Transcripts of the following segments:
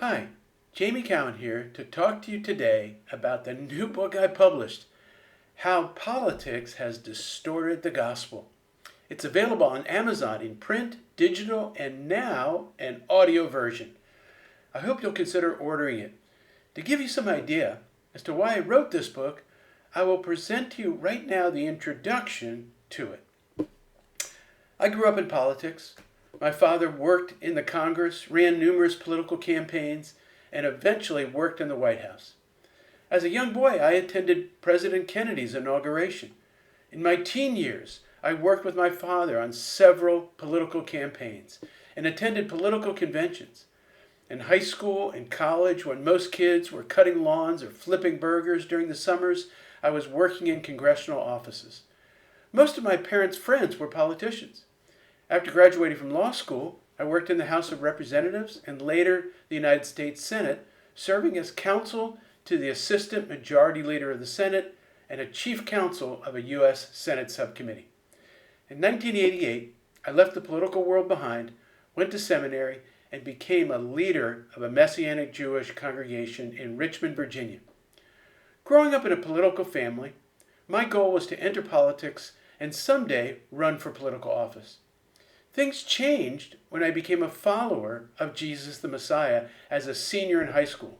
Hi, Jamie Cowan here to talk to you today about the new book I published, How Politics Has Distorted the Gospel. It's available on Amazon in print, digital, and now an audio version. I hope you'll consider ordering it. To give you some idea as to why I wrote this book, I will present to you right now the introduction to it. I grew up in politics. My father worked in the Congress, ran numerous political campaigns, and eventually worked in the White House. As a young boy, I attended President Kennedy's inauguration. In my teen years, I worked with my father on several political campaigns and attended political conventions. In high school and college, when most kids were cutting lawns or flipping burgers during the summers, I was working in congressional offices. Most of my parents' friends were politicians. After graduating from law school, I worked in the House of Representatives and later the United States Senate, serving as counsel to the Assistant Majority Leader of the Senate and a chief counsel of a U.S. Senate subcommittee. In 1988, I left the political world behind, went to seminary, and became a leader of a Messianic Jewish congregation in Richmond, Virginia. Growing up in a political family, my goal was to enter politics and someday run for political office. Things changed when I became a follower of Jesus the Messiah as a senior in high school.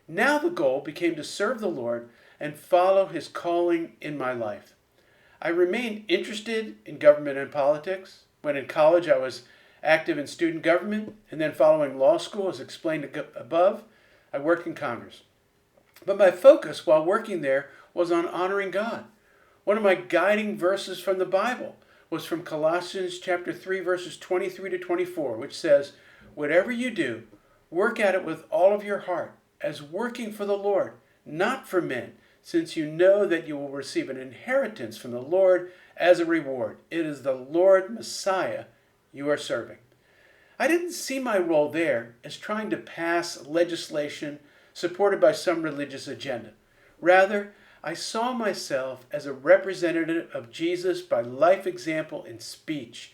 Now the goal became to serve the Lord and follow His calling in my life. I remained interested in government and politics. When in college I was active in student government, and then following law school, as explained above, I worked in Congress. But my focus while working there was on honoring God. One of my guiding verses from the Bible was from Colossians chapter 3, verses 23 to 24, which says, "Whatever you do, work at it with all of your heart, as working for the Lord, not for men, since you know that you will receive an inheritance from the Lord as a reward. It is the Lord Messiah you are serving." I didn't see my role there as trying to pass legislation supported by some religious agenda. Rather, I saw myself as a representative of Jesus by life example and speech.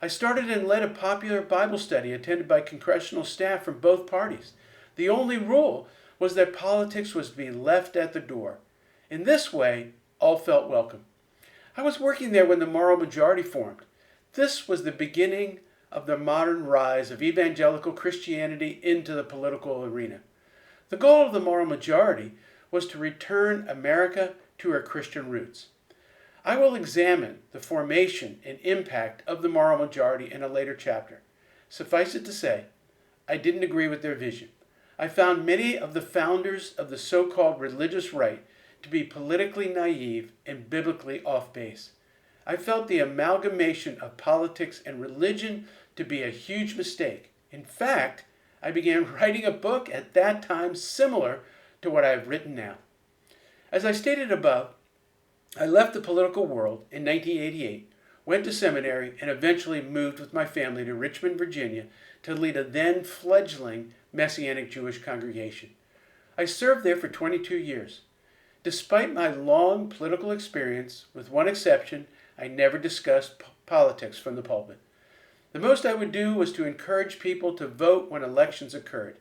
I started and led a popular Bible study attended by congressional staff from both parties. The only rule was that politics was to be left at the door. In this way, all felt welcome. I was working there when the moral majority formed. This was the beginning of the modern rise of evangelical Christianity into the political arena. The goal of the moral majority was to return America to her Christian roots. I will examine the formation and impact of the moral majority in a later chapter. Suffice it to say, I didn't agree with their vision. I found many of the founders of the so-called religious right to be politically naive and biblically off base. I felt the amalgamation of politics and religion to be a huge mistake. In fact, I began writing a book at that time similar to what I have written now. As I stated above, I left the political world in 1988, went to seminary, and eventually moved with my family to Richmond, Virginia to lead a then fledgling Messianic Jewish congregation. I served there for 22 years. Despite my long political experience, with one exception, I never discussed politics from the pulpit. The most I would do was to encourage people to vote when elections occurred.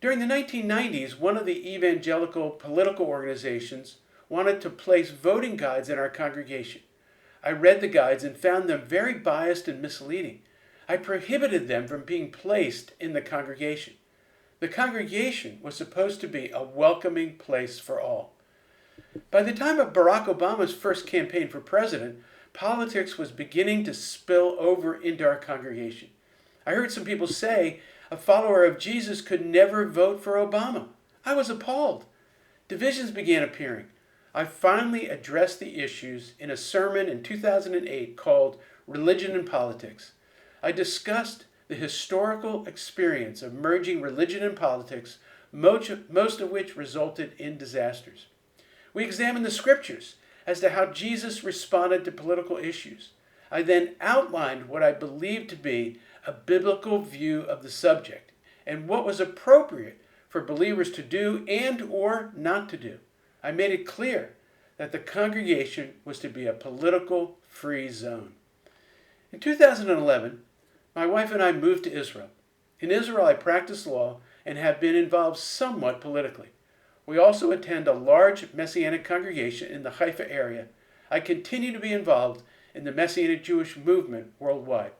During the 1990s, one of the evangelical political organizations wanted to place voting guides in our congregation. I read the guides and found them very biased and misleading. I prohibited them from being placed in the congregation. The congregation was supposed to be a welcoming place for all. By the time of Barack Obama's first campaign for president, politics was beginning to spill over into our congregation. I heard some people say a follower of Jesus could never vote for Obama. I was appalled. Divisions began appearing. I finally addressed the issues in a sermon in 2008 called Religion and Politics. I discussed the historical experience of merging religion and politics, most of which resulted in disasters. We examined the scriptures as to how Jesus responded to political issues. I then outlined what I believed to be a biblical view of the subject and what was appropriate for believers to do and or not to do. I made it clear that the congregation was to be a political free zone. In 2011, my wife and I moved to Israel. In Israel, I practiced law and have been involved somewhat politically. We also attend a large Messianic congregation in the Haifa area. I continue to be involved in the Messianic Jewish movement worldwide.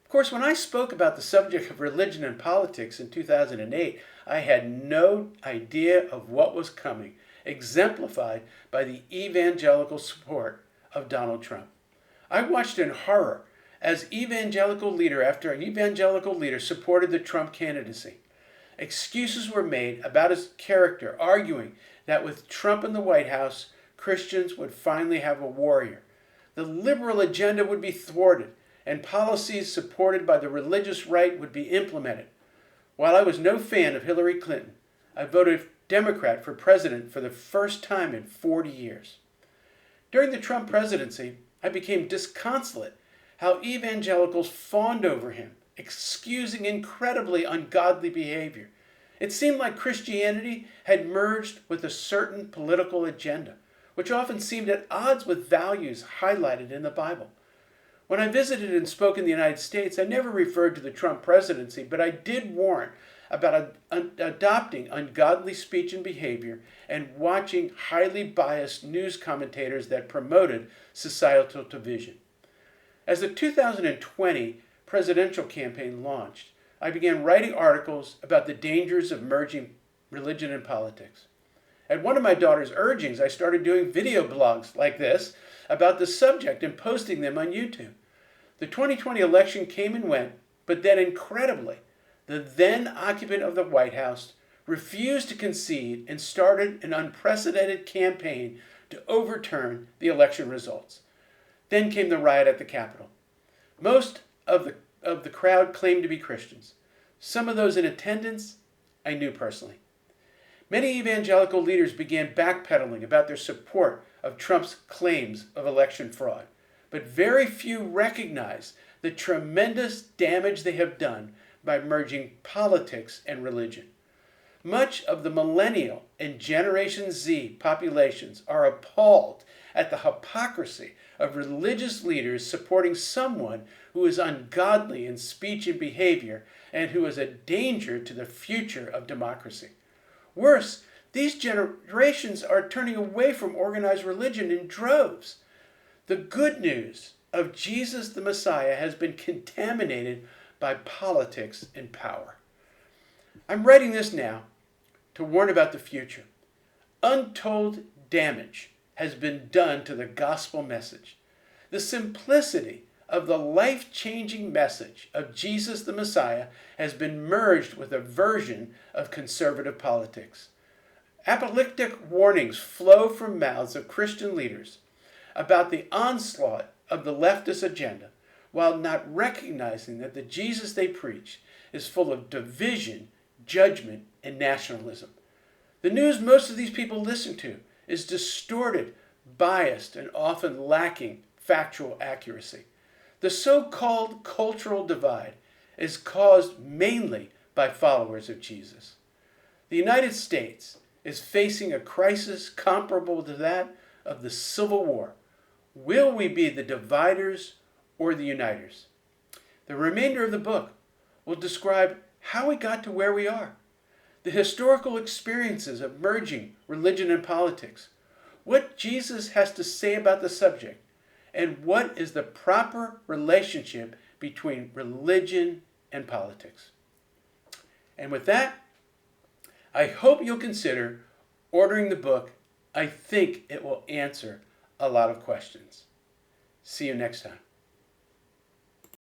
Of course, when I spoke about the subject of religion and politics in 2008, I had no idea of what was coming, exemplified by the evangelical support of Donald Trump. I watched in horror as evangelical leader after evangelical leader supported the Trump candidacy. Excuses were made about his character, arguing that with Trump in the White House, Christians would finally have a warrior. The liberal agenda would be thwarted, and policies supported by the religious right would be implemented. While I was no fan of Hillary Clinton, I voted Democrat for president for the first time in 40 years. During the Trump presidency, I became disconsolate how evangelicals fawned over him, excusing incredibly ungodly behavior. It seemed like Christianity had merged with a certain political agenda, which often seemed at odds with values highlighted in the Bible. When I visited and spoke in the United States, I never referred to the Trump presidency, but I did warn about adopting ungodly speech and behavior and watching highly biased news commentators that promoted societal division. As the 2020 presidential campaign launched, I began writing articles about the dangers of merging religion and politics. At one of my daughter's urgings, I started doing video blogs like this about the subject and posting them on YouTube. The 2020 election came and went, but then incredibly, the then occupant of the White House refused to concede and started an unprecedented campaign to overturn the election results. Then came the riot at the Capitol. Most of the crowd claimed to be Christians. Some of those in attendance I knew personally. Many evangelical leaders began backpedaling about their support of Trump's claims of election fraud, but very few recognize the tremendous damage they have done by merging politics and religion. Much of the millennial and Generation Z populations are appalled at the hypocrisy of religious leaders supporting someone who is ungodly in speech and behavior and who is a danger to the future of democracy. Worse, these generations are turning away from organized religion in droves. The good news of Jesus the Messiah has been contaminated by politics and power. I'm writing this now to warn about the future. Untold damage has been done to the gospel message. The simplicity of the life-changing message of Jesus the Messiah has been merged with a version of conservative politics. Apocalyptic warnings flow from mouths of Christian leaders about the onslaught of the leftist agenda, while not recognizing that the Jesus they preach is full of division, judgment, and nationalism. The news most of these people listen to is distorted, biased, and often lacking factual accuracy. The so-called cultural divide is caused mainly by followers of Jesus. The United States is facing a crisis comparable to that of the Civil War. Will we be the dividers or the uniters? The remainder of the book will describe how we got to where we are, the historical experiences of merging religion and politics, what Jesus has to say about the subject, and what is the proper relationship between religion and politics. And with that, I hope you'll consider ordering the book. I think it will answer a lot of questions. See you next time.